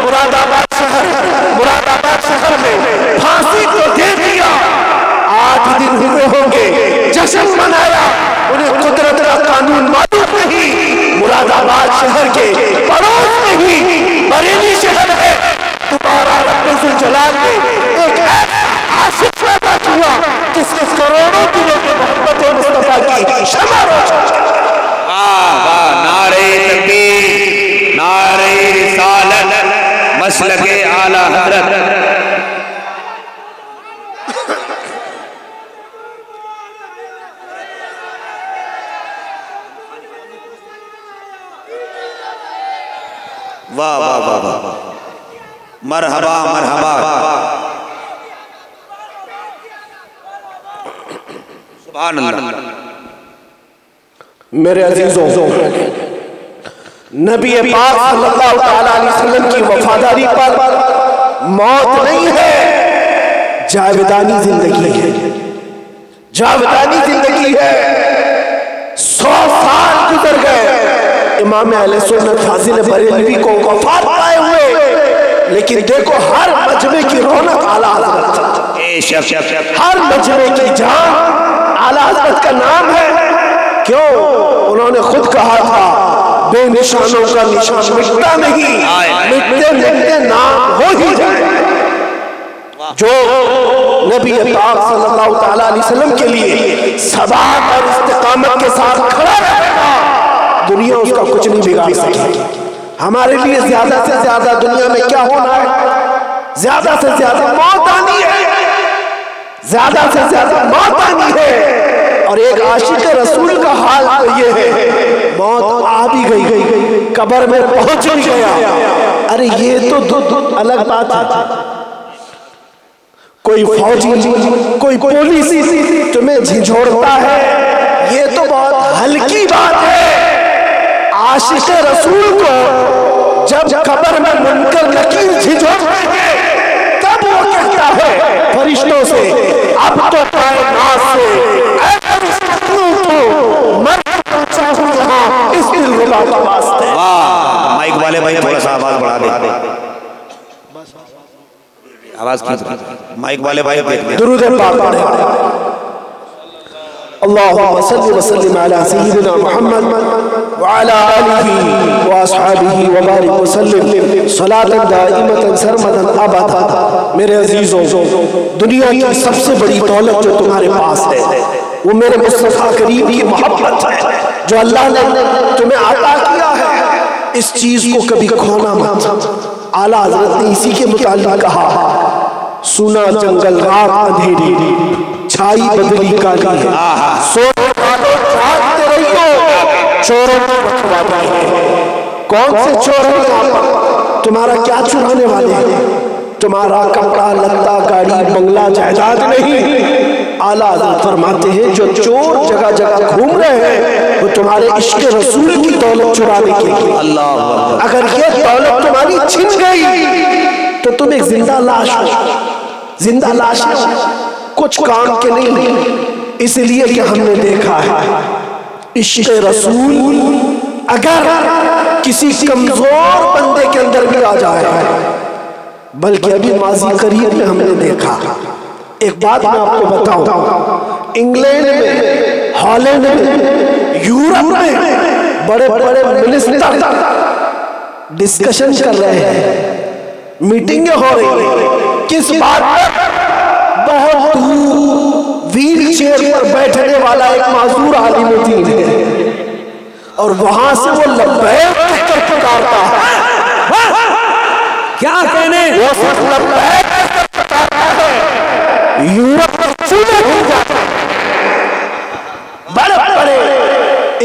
मुरादाबाद शहर में फांसी को दे दिया। 8 दिन हुए होंगे, जश्न मनाया। उन्हें कुदरत का कानून मालूम नहीं। मुरादाबाद शहर के पड़ोस में ही बरेली शहर है। दोबारा रब्बुल जलाल ने एक आशिक पैदा हुआ जिसने करोड़ों दिलों में मोहब्बत मुस्तफा की शमा रोशन। नारे तकबीर, नारे रिसालत, मसलके आला हज़रत। वाह वाह वाह वाह, मरहबा मरहबा, सुभान अल्लाह। मेरे अजीजों, नबी पाक सल्लल्लाहु अलैहि वसल्लम की वफादारी पर मौत नहीं है, जावेदानी जिंदगी है। जावेदानी जिंदगी है। 100 साल गुजर गए इमाम अहले सुन्नत फाजिल बरेलवी को वफात पाए हुए, लेकिन देखो हर मजमे की रौनक आला हज़रत, हर मजमे की जान आला हज़रत का नाम है। क्यों? उन्होंने खुद कहा था, बेनिशानों का निशान मिटता नहीं, मिटते मिटते नाम हो ही जाए। जो नबी पाक सल्लल्लाहु अलैहि वसल्लम के लिए सबात और इस्तिकामत के साथ खड़ा रहेगा, दुनिया उसका कुछ नहीं बिगाड़ सकेगी। हमारे लिए ज्यादा से ज्यादा दुनिया में क्या होना है? ज्यादा से ज्यादा मौत आनी है, ज्यादा से ज्यादा मौत आनी है। और एक आशिक रसूल का हाल तो ये है, मौत आ भी गई, कब्र में पहुंच भी गया। अरे ये तो अलग बात है। कोई फौजी, कोई पुलिस तुम्हें झिझोड़ता है, ये तो बहुत हल्की बात है। आशिक रसूल को जब कब्र में मुनकर नकीर झिझोड़ेंगे, तब वो कहता है फरिश्तों से, अब तो कायनात से इस दिलरुबा का वास्ते। वाह, माइक वाले भाई थोड़ा सा आवाज बढ़ा दे, आवाज की माइक वाले भाई दुरूद पाक पढ़े। अल्लाहुम्मा सल्लि व सल्लिम अला सय्यिदिना मुहम्मद व अला आलिहि व अस्हाबिहि व बारिक व सल्लिम सलातन दाइमतन सरमदन अबदा। मेरे अजीजों, दुनिया की सबसे बड़ी दौलत जो तुम्हारे पास है वो मेरे मुस्तफा करीम की मोहब्बत है, जो अल्लाह ने तुम्हें अता किया है। इस चीज को कभी खोना मत। आला हज़रत ने इसी के मुताल्लिक़ कहा, सुना जंगल रात अंधेरी, छाई बदली काली है, सोने वालों जागते रहियो, चोरों को बचवाना है। कौन से चोर हैं? तुम्हारा क्या चुराने वाले हैं? तुम्हारा कपड़ा लत्ता गाड़ी बंगला जायदाद नहीं। आला हज़रत फरमाते हैं, जो चोर जगह जगह घूम रहे हैं वो तुम्हारे इश्क़ रसूल की दौलत चुराने के लिए। अल्लाह, अगर ये दौलत तुम्हारी छिन गई तो तुम एक जिंदा लाश हो। जिंदा लाश कुछ काम के नहीं। इसलिए कि हमने देखा है इश्क़ रसूल अगर किसी कमजोर बंदे के अंदर भी आ जाए, बल्कि अभी माजी करीब में हमने देखा। एक बात मैं आपको बताऊं, इंग्लैंड में, हॉलैंड में, यूरोप में बड़े बड़े मिनिस्टर डिस्कशन कर रहे हैं, मीटिंगें हो रही हैं। किस बात पर? बहुत व्हील चेयर पर बैठने वाला एक माजूर आलिमुद्दीन है और वहां से वो लब्बैक कहकर पुकारता है। क्या मैंने वो यूरोप में चूल्हे हो जाते हैं, बड़े बड़े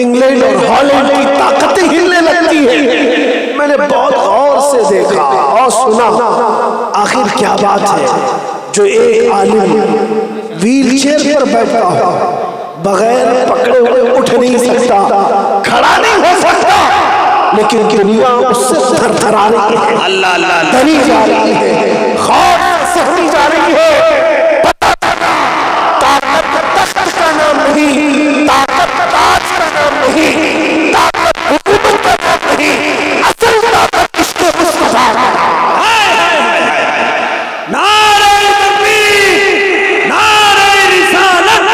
इंग्लैंड और हॉलैंड की ताकतें हिलने लगती है। मैंने बहुत गौर से देखा और सुना, आखिर क्या बात है जो एक आलिम व्हील चेयर पर बैठा हो, बगैर पकड़े हुए उठ नहीं सकता, खड़ा नहीं हो सकता, लेकिन दुनिया उससे थरथरा रही है, अल्लाह अल्लाह डरी जा रही है, खौफ सहती जा रही है। ताकत तख्त का नाम नहीं, ताकत ताज का नाम नहीं, ताकत हुकूमत का नाम नहीं, असल ताकत इसके मुस्तफा का नाम। नारे तकबीर, नारे रिसालत,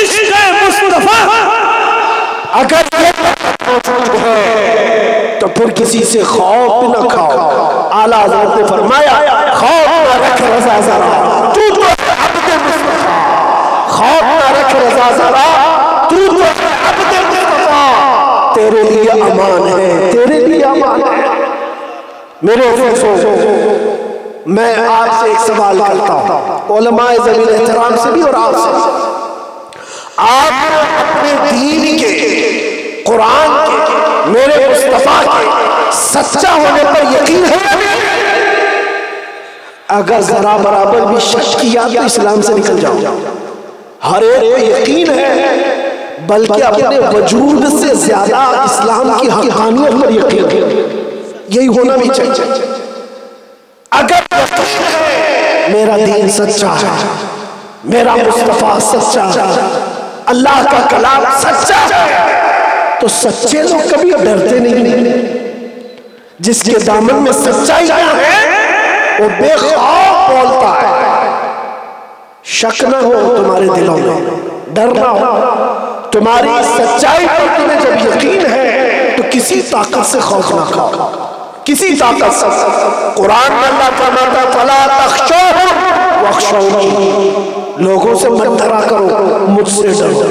इश्क़ मुस्तफा। अगर ये मौजूद है तो फिर किसी से खौफ भी न खाओ। आला हज़रत ने फरमाया, खौफ न रख रज़ा ज़रा, तू तो अब्द मुस्तफा। खौफ न रख रज़ा ज़रा, तू तो अब्द मुस्तफा। तेरे लिए अमान है, तेरे लिए अमान है। मेरे दोस्तों, मैं आपसे एक सवाल करता हूँ, उलमाए ज़मीन एहतराम से भी और आपसे। आप अपने दीन के, कुरान के, मेरे मुस्तफा के सच्चा होने पर यकीन है? अगर जरा बराबर भी शक किया तो इस्लाम से निकल जाओ। हर एक को यकीन है, बल्कि अपने वजूद से ज्यादा इस्लाम की हक़ानियत पर यकीन है। यही होना भी चाहिए। अगर मेरा दीन सच्चा है, मेरा मुस्तफा सच्चा है, अल्लाह का कलाम सच्चा है, तो सच्चे लोग कभी डरते नहीं। जिसके दामन में सच्चाई है वो बेखौफ बोलता है। शक न हो तुम्हारे दिलों में, डर ना हो। तुम्हारी सच्चाई पर तुम्हें जब यकीन है तो किसी ताकत से खौफ ना खाओ, किसी ताकत से। कुरान में अल्लाह फरमाता है, फला तख्शौहुम वख्शौनी, लोगों से मत डरा करो, मुझसे डरो।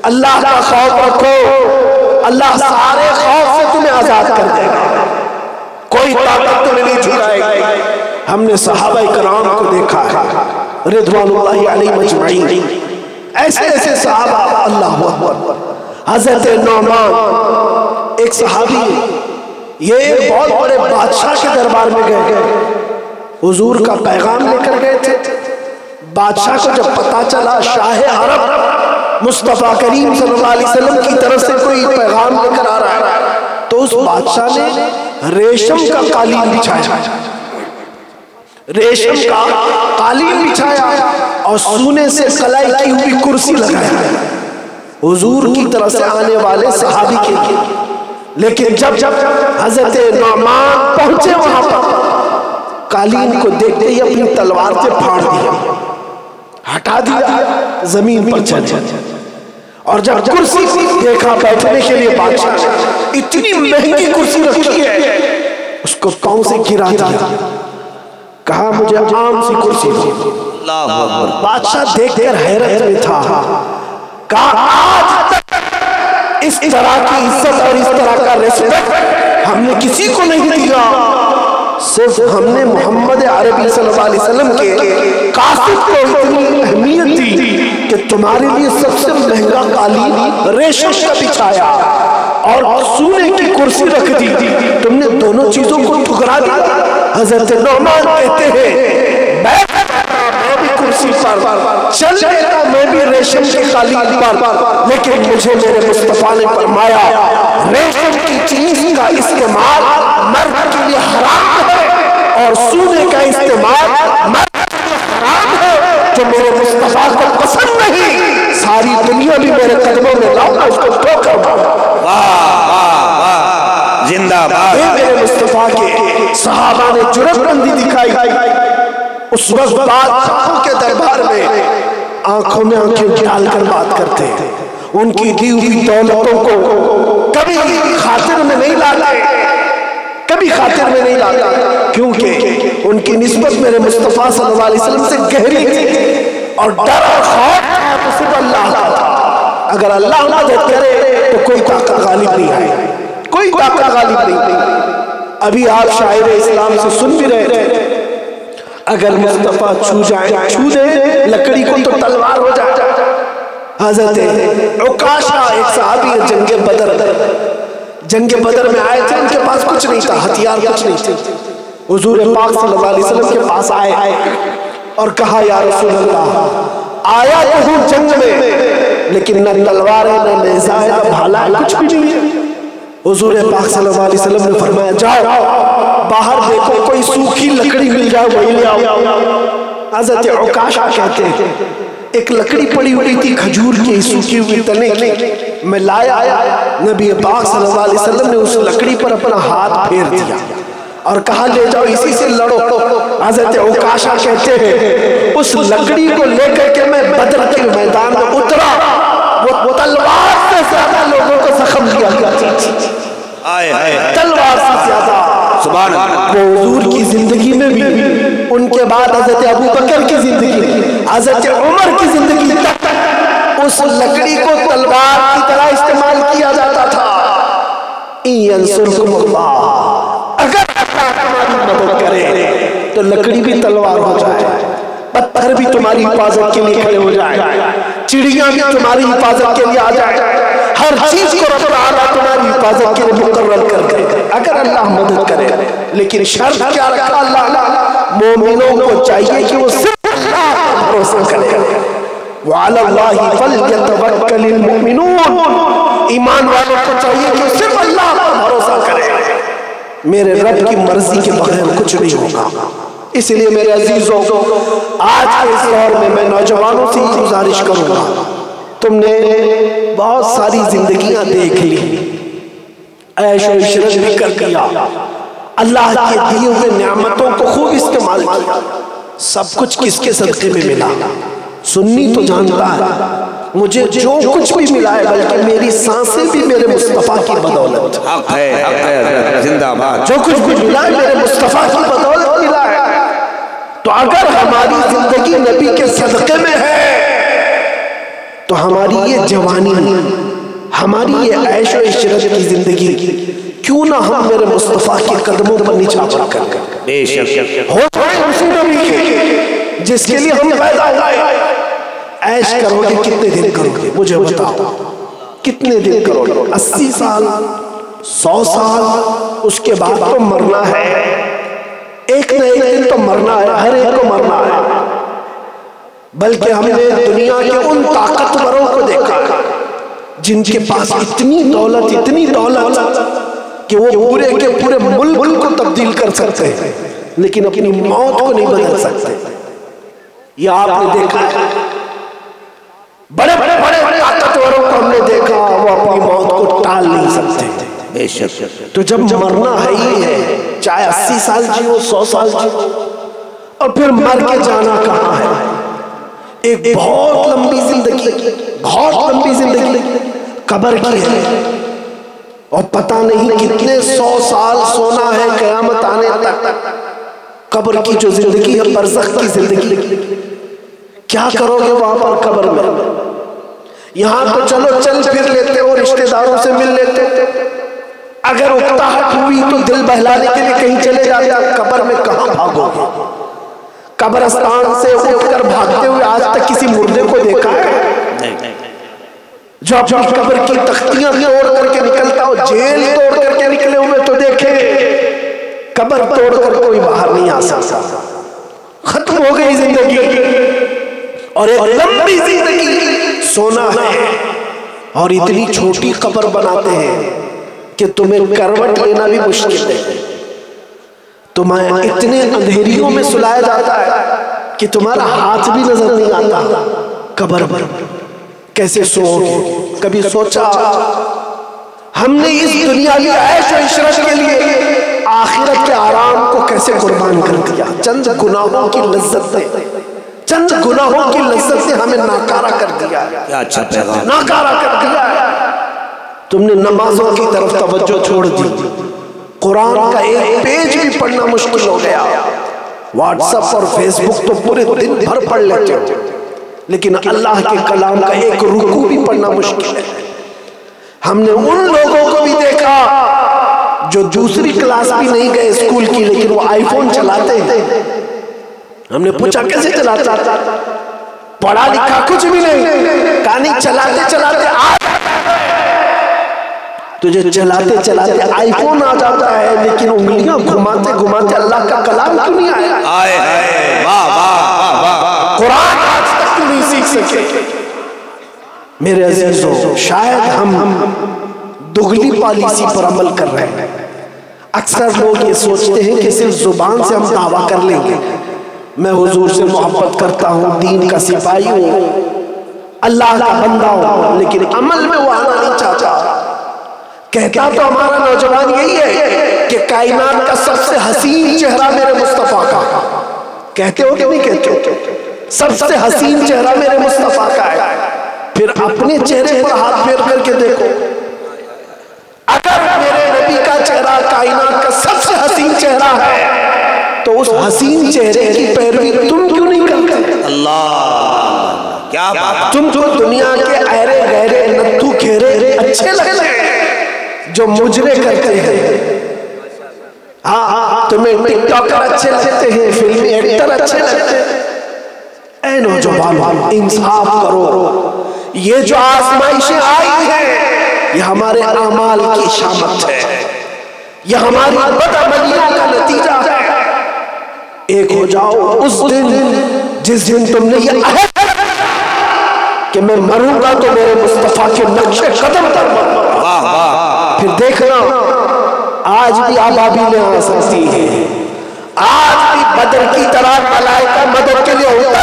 अल्लाह का खौफ रखो, अल्लाह सारे खौफ से तुम्हें आजाद कर देगा। कोई ताकत तुम्हें नहीं झुकाएगी। हमने सहाबा इकराम को देखा है, रिदवानुल्लाहि अलैहिम अजमईन, ऐसे ऐसे सहाबा। अल्लाहु अकबर। हजरत नौमान एक सहाबी, ये बहुत बड़े बादशाह के दरबार में गए, हुजूर का पैगाम लेकर गए थे। बादशाह को जब पता चला शाह अरब मुस्तफा करीम सल्लल्लाहु अलैहि वसल्लम की तरफ से कोई पैगाम लेकर आ रहा है, तो उस बादशाह ने रेशम का कालीन बिछाया, रेशम का कालीन बिछाया और सोने से कलाई की हुई कुर्सी लगाया हुजूर की तरफ से आने वाले सहाबी के लिए। लेकिन जब हजरत नौमान पहुंचे वहां पर, कालीन को देखते ही अपनी तलवार से फाड़ दिया, हटा दिया, जमीन पर चले। और जब कुर्सी देखा बैठने के लिए, बादशाह इतनी महंगी कुर्सी रखी है, उसको पांव से गिरा दिया, कहा मुझे आम सी कुर्सी दो। बादशाह देखकर हैरत में था, कहा आज तक इस तरह की इज्जत और इस तरह का रिस्पेक्ट हमने किसी को नहीं दिया। सिर्फ हमने मोहम्मद अरबी सल्लल्लाहु अलैहि वसल्लम के कासिद को इतनी अहमियत दी कि तुम्हारे लिए सबसे महंगा कालीन रेशम का बिछाया और सोने की कुर्सी रख दी, तुमने दोनों चीजों को ठुकरा दिया। हजरत नौमान कहते हैं, मैं भी कुर्सी पर, चल देता मैं भी रेशम के कालीन पर, लेकिन मुझे मेरे मुस्तफा ने फरमाया रेशम की चीज का इस्तेमाल मर्द के लिए हराम है और सोने का इस्तेमाल मर्द के लिए हराम है। जो मेरे मुस्तफा को पसंद नहीं, सारी दुनिया भी मेरे कदमों में लाऊंगा, उसको ठोकर मारूंगा। जिंदाबाद। मेरे मुस्तफा के सहाबा ने जुर्रतमंदी दिखाई। उस वक्त बादशाहों के दरबार में आंखों में आंखें डालकर बात करते हैं, उनकी दी हुई दौलतों को कभी खातिर में नहीं लाते, कभी खातिर में नहीं लाता, क्योंकि उनकी निस्बत मेरे मुस्तफा सल्लल्लाहु अलैहि वसल्लम से गहरी थी और डर और खौफ तो सिर्फ अल्लाह का था। अगर अल्लाह मदद करे तो कोई ताकत गालिब नहीं आए, कोई ताकत गालिब नहीं। अभी आप शायर इस्लाम से सुन भी रहे थे, अगर मुस्तफा छू जाए, छू दे लकड़ी को तो तलवार हो जाए। हजरत उकाशा एक सहाबी है, जंगे बदर में आए थे, उनके पास कुछ नहीं था, हथियार कुछ नहीं थे। हुजूर पाक सल्लल्लाहु अलैहि वसल्लम के पास आए और कहा, या रसूल अल्लाह, आया तो हूँ जंग में, लेकिन न तलवार है, न नेज़ा है, न भाला है, कुछ भी नहीं है। हुजूर पाक सल्लल्लाहु अलैहि वसल्लम ने फरमाया, जाओ बाहर देखो, कोई सूखी लकड़ी मिल जाए वही ले आओ। हज़रत उकाशा कहते हैं, एक लकड़ी पड़ी हुई थी खजूर की, सूखी हुई तने की, मैं लाया, नबी पाक सल्लल्लाहु अलैहि वसल्लम ने उस लकड़ी पर अपना हाथ फेर दिया और कहा, ले जाओ, इसी से लड़ो। हज़रत उकाशा कहते हैं, उस लकड़ी को लेकर के मैं बदर के मैदान में उतरा, वो तलवार से ज्यादा लोगों को जख्म किया गया, तलवार से ज्यादा। सुभान अल्लाह। वो हुजूर की जिंदगी में भी, उनके बाद हज़रत अबू बकर की जिंदगी, हज़रत उमर की जिंदगी तक उस लकड़ी को तलवार की तरह इस्तेमाल किया जाता था। अगर तुम्हारी मदद करे तो लकड़ी भी तलवार हो जाए, पत्थर भी तुम्हारी हिफाजत के लिए खड़े हो जाए, चिड़िया भी तुम्हारी हिफाजत के लिए आ जाए, हर चीज को रब तआला तुम्हारी हिफाजत के लिए मुकर्रर कर दे, अगर अल्लाह मदद करे। लेकिन शर्त क्या रखा अल्लाह, मोमिनों को चाहिए कि वो सिर्फ अल्लाह पर भरोसा करें। वअलल्लाहि फल्यतवक्कलिल मुमिनून, ईमान वालों को चाहिए कि सिर्फ अल्लाह पर भरोसा करें, मेरे रब की मर्जी के बगैर कुछ नहीं होगा। इसलिए मेरे अजीजों, आज के इस दौर में मैं नौजवानों से ही गुजारिश करूंगा, तुमने बहुत सारी जिंदगियां देख ली, ऐश और इशरत भी कर दिया, अल्लाह के दिए हुए नेमतों को खूब इस्तेमाल किया, सब कुछ किसके सदक़े में मिला? सुन्नी तो जानता है मुझे जो कुछ भी मिला है, बल्कि मेरी सांसें भी मेरे मुस्तफा की बदौलत। हक है, जिंदाबाद। जो कुछ भी मिला है मेरे मुस्तफा की बदौलत मिला है। तो अगर हमारी जिंदगी नबी के सदक़े में है, तो हमारी ये जवानी, हमारी ये ऐश और इशरत की जिंदगी, क्यों ना हम मेरे मुस्तफा के कदमों पर निछावर करें। बेशक हो उसी नबी के जिसके लिए हम पैदा हुए। ऐश करोगे कितने दिन करोगे मुझे बताओ, कितने दिन करोगे? 80 साल, 100 साल, उसके बाद तो मरना है, एक न एक दिन तो मरना है, हर एक को मरना है। बल्कि हमने दुनिया के उन ताकतवरों को देखा जिनके पास इतनी दौलत कि वो पूरे के पूरे मुल्क को तब्दील कर सकते हैं, लेकिन अपनी मौत को नहीं बदल सकते। ये आपने देखा, बड़े बड़े ताकतवरों को हमने देखा, वो अपनी मौत को टाल नहीं सकते। बेशक। तो जब मरना है ही है, चाहे 80 साल जियो, 100 साल जियो, और फिर मर के जाना कहाँ है? एक बहुत लंबी जिंदगी कब्र की है, और पता नहीं कितने 100 साल सोना है क़यामत आने तक। कब्र की जो जिंदगी है, बरज़ख की जिंदगी, क्या करोगे वहां पर कब्र में? यहां तो चलो चल फिर लेते हो, रिश्तेदारों से मिल लेते हो, अगर उकताहट हुई तो दिल बहलाने के लिए कहीं चले जाते। कब्र में कहां भागोगे? कब्रिस्तान से उठकर भागते हुए आज तक किसी मुर्दे को देखा है? जो अपनी कब्र की तख्तियां तोड़ करके निकलता हो, जेल तोड़ करके निकले हुए तो देखे, कब्र तोड़ कर कोई बाहर नहीं आ सकता। खत्म हो गई जिंदगी, और एक लंबी जिंदगी सोना है, और इतनी छोटी कब्र बनाते हैं कि तुम्हें करवट लेना भी मुश्किल है। तुम्हें इतने अंधेरियों में सुलाया जाता है कि तुम्हारा हाथ भी नजर नहीं आता। कब्र पर कैसे सोओगे? कभी सोचा हमने इस दुनिया की ऐश और इशरत के लिए आखिरत के आराम को कैसे कुर्बान कर दिया? चंद गुनाहों की लज्जत ने हमें नाकारा कर दिया। क्या अच्छा पैगाम, नाकारा कर दिया। तुमने नमाजों की तरफ तवज्जो छोड़ दी, कुरान का एक पेज भी पढ़ना मुश्किल हो गया। व्हाट्सएप और फेसबुक तो पूरे दिन भर पढ़ लेते हो, लेकिन अल्लाह के कलाम का एक रुकू भी पढ़ना मुश्किल है। हमने उन लोगों को भी देखा जो जो दूसरी क्लास भी नहीं गए स्कूल की, लेकिन वो आईफोन चलाते हैं। हमने पूछा कैसे चलाता, पढ़ा लिखा कुछ भी नहीं, कहानी चलाते चलाते तुझे चलाते चलाते आईफोन आ जाता है, लेकिन उंगलियां घुमाते घुमाते अल्लाह का कलाम क्यों नहीं आया? वाह वाह वाह, कुरान आज तक क्यों नहीं सीख सके? मेरे अजीजों, शायद हम दुगली पॉलिसी पर अमल कर रहे हैं। अक्सर लोग ये सोचते हैं कि सिर्फ जुबान से हम दावा कर लेंगे, मैं हुजूर से मोहब्बत करता हूँ, दीन का सिपाही हूँ, अल्लाह का बंदा हूँ, लेकिन अमल में वो आना नहीं चाहता। कहता तो हमारा नौजवान यही है कि कायनात का सबसे हसीन चेहरा मेरे मुस्तफा का, कहते हो कि नहीं कहते हो? सबसे हसीन चेहरा मेरे मुस्तफा का है। फिर अपने चेहरे पर हाथ फेर करके देखो, अगर मेरे नबी का चेहरा कायनात का सबसे हसीन चेहरा है, तो उस हसीन चेहरे की पैरवी तुम क्यों नहीं करते? अल्लाह क्या बात। तुमको दुनिया के अहरे गहरे नत्थु खेरे अच्छे लगते हैं जो मुजरे करते हैं। हाँ, तुम्हें टिकटॉकर अच्छे लगते हैं, फिल्मी एक्टर अच्छे लगते हैं। ऐ नौजवान, इंसाफ करो। ये जो आजमाइशें आई हैं, ये हमारे अमाल की शामत है, ये हमारी बदअमलियों का नतीजा है। एक हो जाओ उस दिन जिस दिन तुमने ये अहद कि मैं मरूंगा तो मेरे मुस्तफा के नक्शे कदम पर मरूंगा। फिर देखना, आज भी आबादी में आ सकती है, आज भी बदर की तरह मलाइका मदद के लिए होता।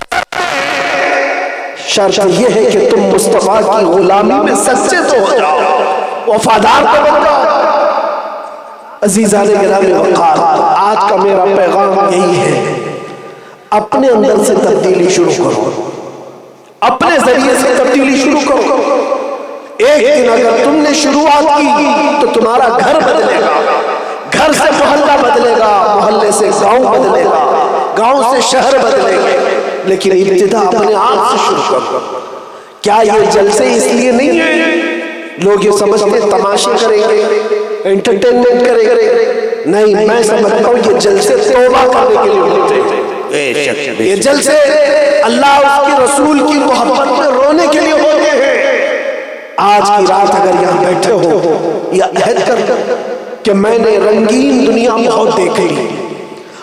शर्त यह है कि तुम मुस्तफा की गुलामी में सच्चे तो हो जाओ, वफादार तो बन जाओ। अजीज़ान गिरामी वक़ार, आज का मेरा पैगाम यही है, अपने अंदर से तब्दीली शुरू करो, अपने जरिए से तब्दीली शुरू करो। एक दिन अगर तुमने शुरुआत की तो तुम्हारा घर बदलेगा, घर से मोहल्ला बदलेगा, मोहल्ले से गांव बदलेगा, गांव से शहर बदलेगा। लेकिन इब्तिदा अपने आप से शुरू करो। क्या ये जलसे इसलिए नहीं है लोग ये समझते तमाशे करेंगे, एंटरटेनमेंट करेंगे? नहीं, मैं समझता हूँ ये जलसे तौबा करने के लिए होते हैं। ये जलसे अल्लाह उसके रसूल की मोहब्बत में रोने के लिए होते हैं। आज की रात अगर यहाँ बैठे हो या अहद कर कि मैंने रंगीन दुनिया बहुत देख ली,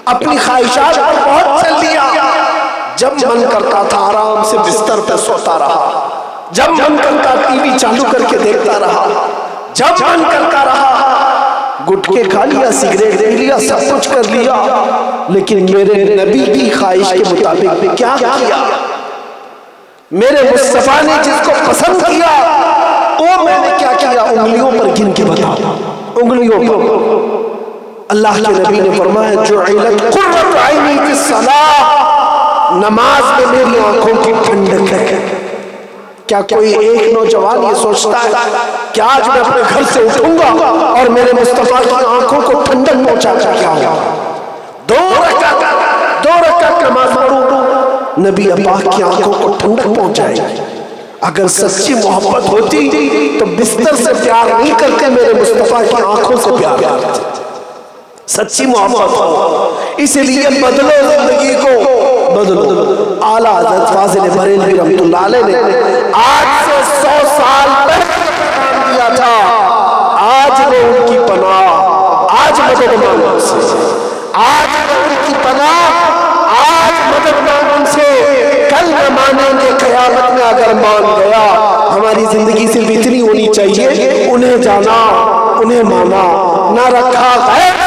अपनी ख्वाहिशात पर बहुत चल लिया, जब मन करता था आराम से बिस्तर पर सोता रहा, जब मन करता टीवी चालू करके देखता रहा, जब मन करता रहा गुटखे खा लिया, सिगरेट पी लिया, सब कुछ कर लिया, लेकिन मेरे नबी की ख्वाहिश के मुताबिक क्या किया? मेरे मुस्तफा ने जिसको पसंद किया वो मैंने क्या किया? उंगलियों पर गिन के बता, उंगलियों पर। अल्लाह के नबी ने फरमाया, जुइलत कुर्रतु ऐनी फिस्सलाह, नमाज में मेरी आंखों की ठंडक है। क्या कोई एक नौजवान ये सोचता है कि आज मैं अपने घर से उठूंगा और मेरे मुस्तफा की आंखों को ठंडक पहुंचा कर क्या होगा? दो रकात नमाज पढ़ूं, नबी पाक की आंखों को ठंडक पहुंचाएगी। अगर सच्ची मोहब्बत होती तो बिस्तर से प्यार नहीं करते, मेरे मुस्तफा की आंखों से प्यार करते। सच्ची मोहब्बत हो, इसलिए बदलो जिंदगी को, बदलो। आला हज़रत फाज़िल बरेलवी रहमतुल्लाह अलैह ने आज से 100 साल पहले दिया था, आज वो उनकी पनाह, आज मदद मांगो उनसे, आज वो उनकी पनाह, आज मदद मांगो उनसे। कल न मानेंगे, क़यामत में अगर मान गया। हमारी जिंदगी सिर्फ इतनी होनी चाहिए, उन्हें जाना, उन्हें माना, ना रखा गैर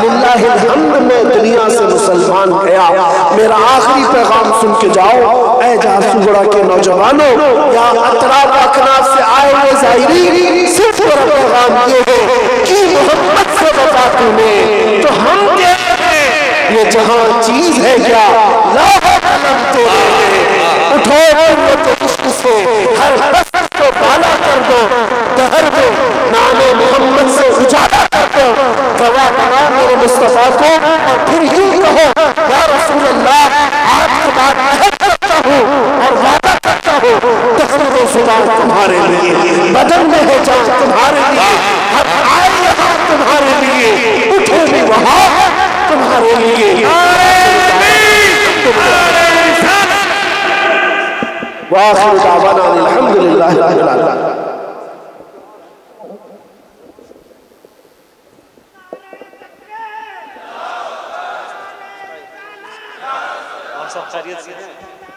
लिल्लाहिल हम्द में दुनिया से मुसलमान गया। मेरा आखिरी पैगाम सुन के जाओ, ऐ झारसुगुड़ा के नौजवानों, यहाँ अतराफ अकनाफ से आए हुए ज़ाहिरीन, सिर्फ मेरा पैगाम ये है कि मोहब्बत से बता तूने तो हम कहते हैं ये जहाँ चीज है क्या, लाहो कलम तेरे, उठो से हर बस्तर को बाला कर दो, दहर दो नामे मोहम्मद से उजाला कर दो, गवाह बना मेरे मुस्तफा को, और फिर यूं कहो, या रसूल अल्लाह, आपके बाद अहद करता हूँ और वादा करता हूँ, तस्वीर सुबह तुम्हारे लिए, बदन में है जान तुम्हारे लिए, हम आए यहाँ तुम्हारे बाहर होंगे। वाखिर दावाना अल्हम्दुलिल्लाहि रब्बिल आलमीन। सब खैरियत से हैं।